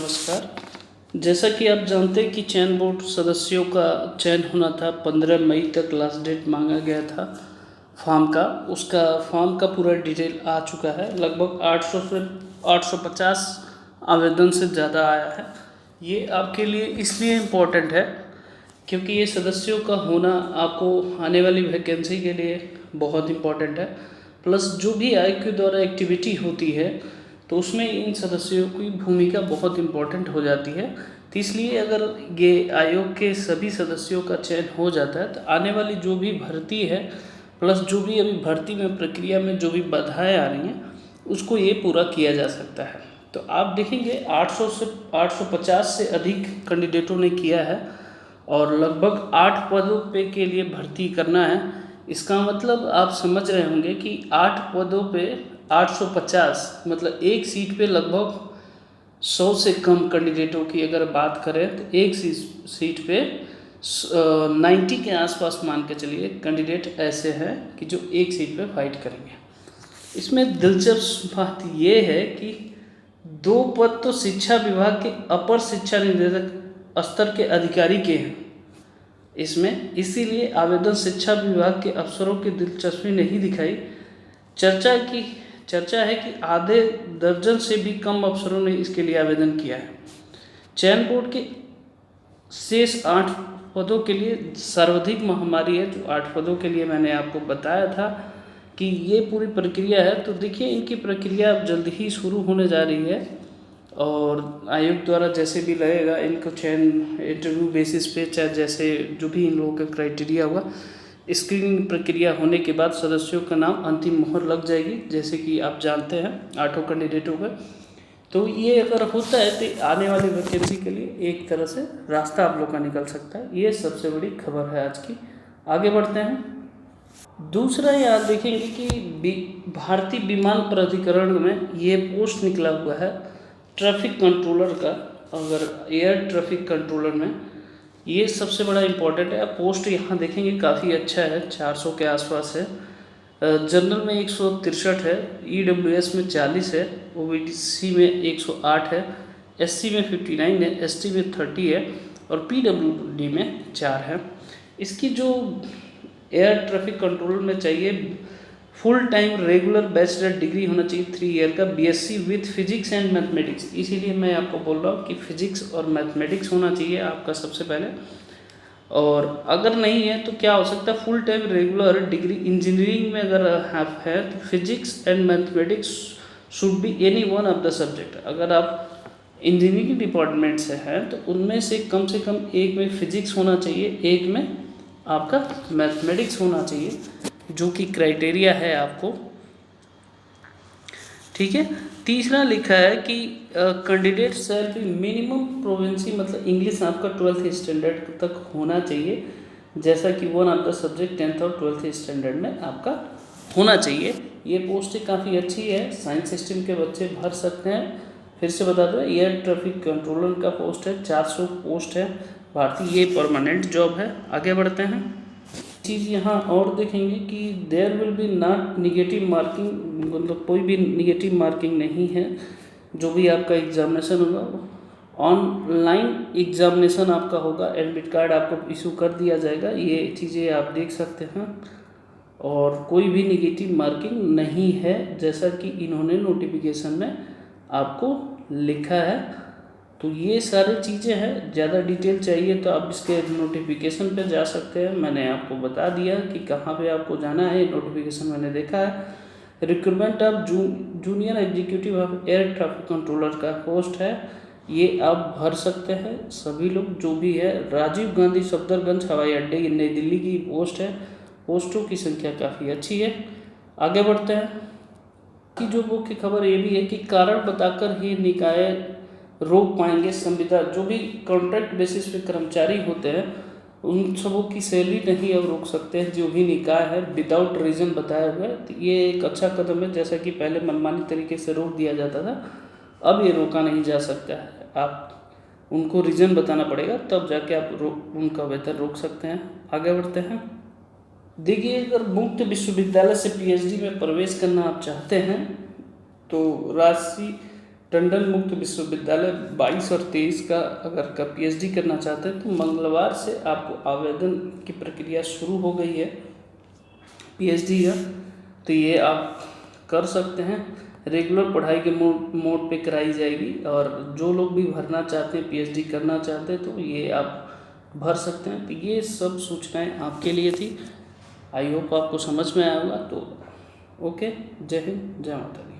नमस्कार। जैसा कि आप जानते हैं कि चयन बोर्ड सदस्यों का चयन होना था, 15 मई तक लास्ट डेट मांगा गया था फॉर्म का। उसका फॉर्म का पूरा डिटेल आ चुका है। लगभग 800 से 850 आवेदन से ज़्यादा आया है। ये आपके लिए इसलिए इम्पोर्टेंट है क्योंकि ये सदस्यों का होना आपको आने वाली वैकेंसी के लिए बहुत इम्पोर्टेंट है। प्लस जो भी आयोग के द्वारा एक्टिविटी होती है तो उसमें इन सदस्यों की भूमिका बहुत इम्पोर्टेंट हो जाती है। तो इसलिए अगर ये आयोग के सभी सदस्यों का चयन हो जाता है तो आने वाली जो भी भर्ती है, प्लस जो भी अभी भर्ती में प्रक्रिया में जो भी बाधाएं आ रही हैं, उसको ये पूरा किया जा सकता है। तो आप देखेंगे 800 से 850 से अधिक कैंडिडेटों ने किया है और लगभग 8 पदों पे के लिए भर्ती करना है। इसका मतलब आप समझ रहे होंगे कि 8 पदों पे 850 मतलब एक सीट पे लगभग 100 से कम कैंडिडेटों की अगर बात करें तो एक सीट पे 90 के आसपास मान के चलिए कैंडिडेट ऐसे हैं कि जो एक सीट पे फाइट करेंगे। इसमें दिलचस्प बात ये है कि 2 पद तो शिक्षा विभाग के अपर शिक्षा निदेशक स्तर के अधिकारी के हैं इसमें, इसीलिए आवेदन शिक्षा विभाग के अफसरों की दिलचस्पी नहीं दिखाई। चर्चा है कि आधे दर्जन से भी कम अफसरों ने इसके लिए आवेदन किया है। चयन बोर्ड के शेष 8 पदों के लिए सर्वाधिक महामारी है। जो 8 पदों के लिए मैंने आपको बताया था कि ये पूरी प्रक्रिया है, तो देखिए इनकी प्रक्रिया अब जल्द ही शुरू होने जा रही है और आयोग द्वारा जैसे भी लगेगा इनको चयन इंटरव्यू बेसिस पे, चाहे जैसे जो भी इन लोगों का क्राइटेरिया होगा, स्क्रीनिंग प्रक्रिया होने के बाद सदस्यों का नाम अंतिम मोहर लग जाएगी। जैसे कि आप जानते हैं 8 कैंडिडेटों का, तो ये अगर होता है तो आने वाली वैकेंसी के लिए एक तरह से रास्ता आप लोग का निकल सकता है। ये सबसे बड़ी खबर है आज की। आगे बढ़ते हैं। दूसरा याद देखेंगे कि भारतीय विमान प्राधिकरण में ये पोस्ट निकला हुआ है ट्रैफिक कंट्रोलर का। अगर एयर ट्रैफिक कंट्रोलर में ये सबसे बड़ा इम्पोर्टेंट है। पोस्ट यहाँ देखेंगे काफ़ी अच्छा है, 400 के आसपास है। जनरल में 163 है, EWS में 40 है, OBC में 108 है, SC में 59 है, ST में 30 है और PWD में 4 है। इसकी जो एयर ट्रैफिक कंट्रोलर में चाहिए full time regular bachelor degree होना चाहिए 3 ईयर का, BSc with physics and mathematics. इसीलिए मैं आपको बोल रहा हूँ कि फिजिक्स और मैथमेटिक्स होना चाहिए आपका सबसे पहले। और अगर नहीं है तो क्या हो सकता है, full time regular degree engineering में अगर है तो physics and mathematics should be any one of the subject. अगर आप इंजीनियरिंग डिपार्टमेंट से हैं तो उनमें से कम एक में फिजिक्स होना चाहिए, एक में आपका मैथमेटिक्स होना चाहिए, जो कि क्राइटेरिया है आपको, ठीक है। तीसरा लिखा है कि कैंडिडेट शैल बी मिनिमम प्रोवेंसी, मतलब इंग्लिश आपका 12th स्टैंडर्ड तक होना चाहिए, जैसा कि one of the subject 10th और 12th स्टैंडर्ड में आपका होना चाहिए। ये पोस्ट काफ़ी अच्छी है, साइंस स्ट्रीम के बच्चे भर सकते हैं। फिर से बता दो, एयर ट्रैफिक कंट्रोलर का पोस्ट है, 400 पोस्ट है भारतीय, ये परमानेंट जॉब है। आगे बढ़ते हैं। चीज़ यहाँ और देखेंगे कि there will be not negative marking, मतलब कोई भी निगेटिव मार्किंग नहीं है। जो भी आपका एग्जामिनेशन होगा ऑनलाइन एग्जामिनेशन आपका होगा, एडमिट कार्ड आपको इशू कर दिया जाएगा। ये चीज़ें आप देख सकते हैं और कोई भी निगेटिव मार्किंग नहीं है, जैसा कि इन्होंने नोटिफिकेशन में आपको लिखा है। तो ये सारी चीज़ें हैं। ज़्यादा डिटेल चाहिए तो आप इसके नोटिफिकेशन पे जा सकते हैं। मैंने आपको बता दिया कि कहाँ पे आपको जाना है, नोटिफिकेशन मैंने देखा है। Recruitment of junior executive of air traffic controller का पोस्ट है, ये आप भर सकते हैं सभी लोग जो भी है। राजीव गांधी सफदरगंज हवाई अड्डे, नई दिल्ली की पोस्ट है। पोस्टों की संख्या काफ़ी अच्छी है। आगे बढ़ते हैं कि जो मुख्य खबर ये भी है कि कारण बताकर ही निकाय रोक पाएंगे संविदा। जो भी कॉन्ट्रैक्ट बेसिस पे कर्मचारी होते हैं उन सबों की सैलरी नहीं अब रोक सकते हैं, जो भी निकाय है विदाउट रीज़न बताया हुआ है। तो ये एक अच्छा कदम है, जैसा कि पहले मनमानी तरीके से रोक दिया जाता था, अब ये रोका नहीं जा सकता है। आप उनको रीज़न बताना पड़ेगा, तब जाके आप उनका वेतन रोक सकते हैं। आगे बढ़ते हैं। देखिए, अगर मुक्त विश्वविद्यालय से PhD में प्रवेश करना आप चाहते हैं तो राशि टंडन मुक्त विश्वविद्यालय 22 और 23 का अगर का पीएचडी करना चाहते हैं तो मंगलवार से आपको आवेदन की प्रक्रिया शुरू हो गई है पीएचडी का, तो ये आप कर सकते हैं। रेगुलर पढ़ाई के मोड पे कराई जाएगी, और जो लोग भी भरना चाहते हैं, पीएचडी करना चाहते हैं, तो ये आप भर सकते हैं। तो ये सब सूचनाएं आपके लिए थी। आई होप आपको समझ में आया होगा। तो ओके, जय हिंद, जय माता दी।